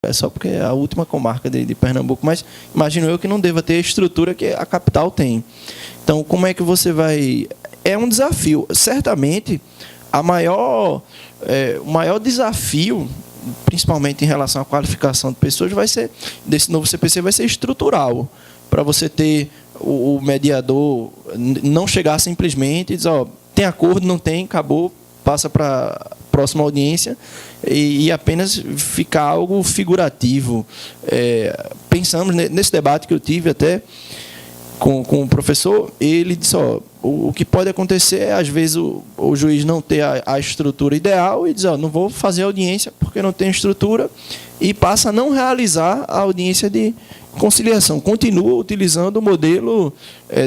é só porque é a última comarca de Pernambuco, mas imagino eu que não deva ter a estrutura que a capital tem. Então, como é que você vai... É um desafio. Certamente, o maior desafio, principalmente em relação à qualificação de pessoas, vai ser, desse novo CPC, vai ser estrutural, para você ter o mediador não chegar simplesmente e dizer, ó, tem acordo, não tem, acabou, passa para a próxima audiência, e apenas ficar algo figurativo. Pensamos nesse debate que eu tive até com o professor, ele disse, ó, o que pode acontecer é, às vezes, o juiz não ter a estrutura ideal e dizer, ó, não vou fazer audiência porque não tem estrutura, e passa a não realizar a audiência de conciliação. Continua utilizando o modelo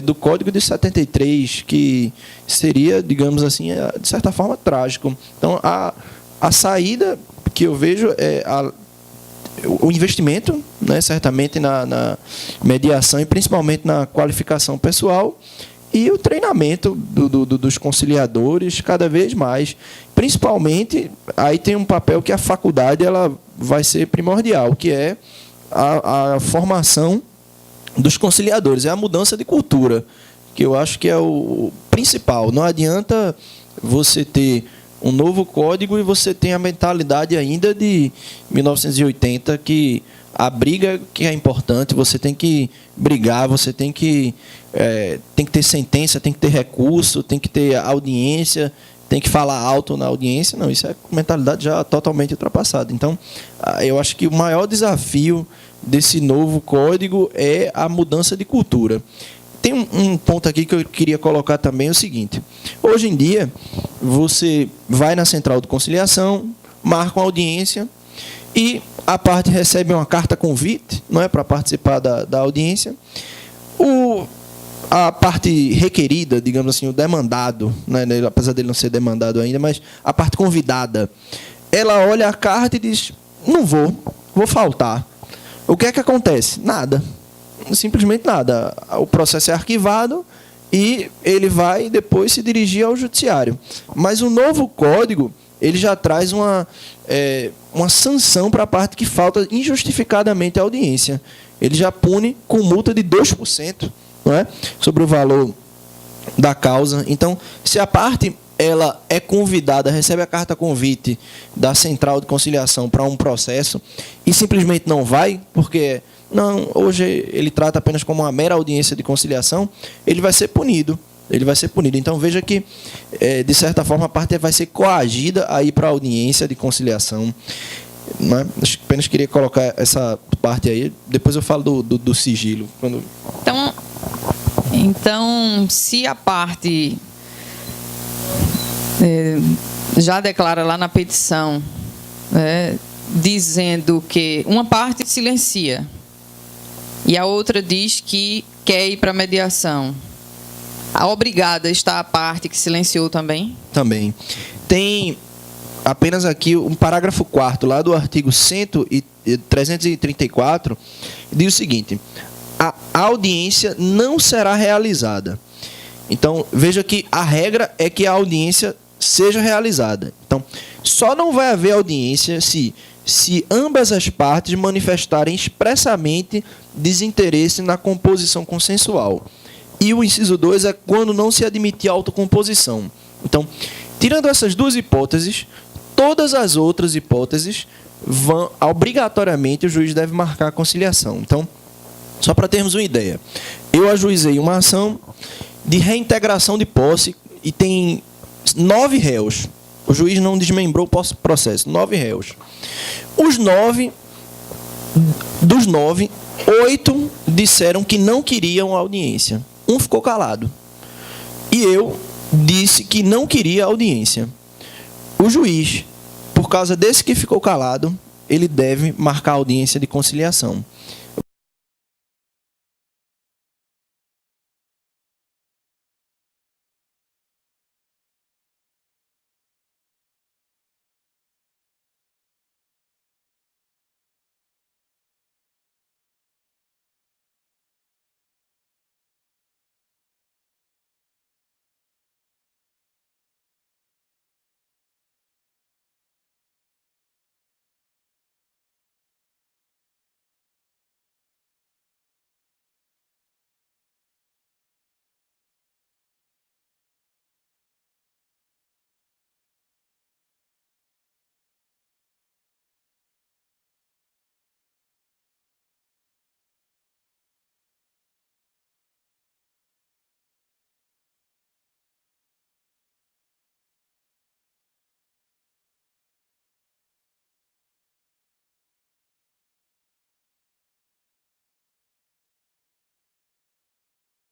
do Código de 73, que seria, digamos assim, de certa forma, trágico. Então, a saída que eu vejo é o investimento, né, certamente na mediação e principalmente na qualificação pessoal, e o treinamento dos conciliadores cada vez mais. Principalmente, aí tem um papel que a faculdade ela vai ser primordial, que é a formação dos conciliadores, é a mudança de cultura, que eu acho que é o principal. Não adianta você ter um novo código e você tem a mentalidade ainda de 1980, que a briga que é importante, você tem que brigar, você tem que ter sentença, tem que ter recurso, tem que ter audiência, tem que falar alto na audiência. Não, isso é mentalidade já totalmente ultrapassada. Então, eu acho que o maior desafio desse novo código é a mudança de cultura. Tem um ponto aqui que eu queria colocar também, é o seguinte. Hoje em dia, você vai na central de conciliação, marca uma audiência e a parte recebe uma carta convite, não é, para participar da audiência. A parte requerida, digamos assim, o demandado, né, apesar dele não ser demandado ainda, mas a parte convidada, ela olha a carta e diz, não vou faltar. O que é que acontece? Nada. Simplesmente nada. O processo é arquivado e ele vai depois se dirigir ao judiciário. Mas o novo código, ele já traz uma sanção para a parte que falta injustificadamente a audiência. Ele já pune com multa de 2%, não é, sobre o valor da causa. Então, se a parte ela é convidada, recebe a carta convite da central de conciliação para um processo e simplesmente não vai, porque não, hoje ele trata apenas como uma mera audiência de conciliação, ele vai ser punido. Então, veja que, de certa forma, a parte vai ser coagida a ir para a audiência de conciliação. Não é? Apenas queria colocar essa parte aí, depois eu falo do sigilo. Então, se a parte já declara lá na petição, dizendo que uma parte silencia e a outra diz que quer ir para a mediação, a obrigada está a parte que silenciou também? Também. Tem apenas aqui um parágrafo 4º, lá do artigo 334, diz o seguinte: a audiência não será realizada. Então, veja que a regra é que a audiência seja realizada. Então, só não vai haver audiência se ambas as partes manifestarem expressamente desinteresse na composição consensual. E o inciso 2 é quando não se admitir autocomposição. Então, tirando essas duas hipóteses, todas as outras hipóteses vão, obrigatoriamente, o juiz deve marcar a conciliação. Então, só para termos uma ideia, eu ajuizei uma ação de reintegração de posse e tem 9 réus. O juiz não desmembrou o processo, 9 réus. Dos 9, 8 disseram que não queriam audiência. Um ficou calado. E eu disse que não queria audiência. O juiz, por causa desse que ficou calado, ele deve marcar audiência de conciliação.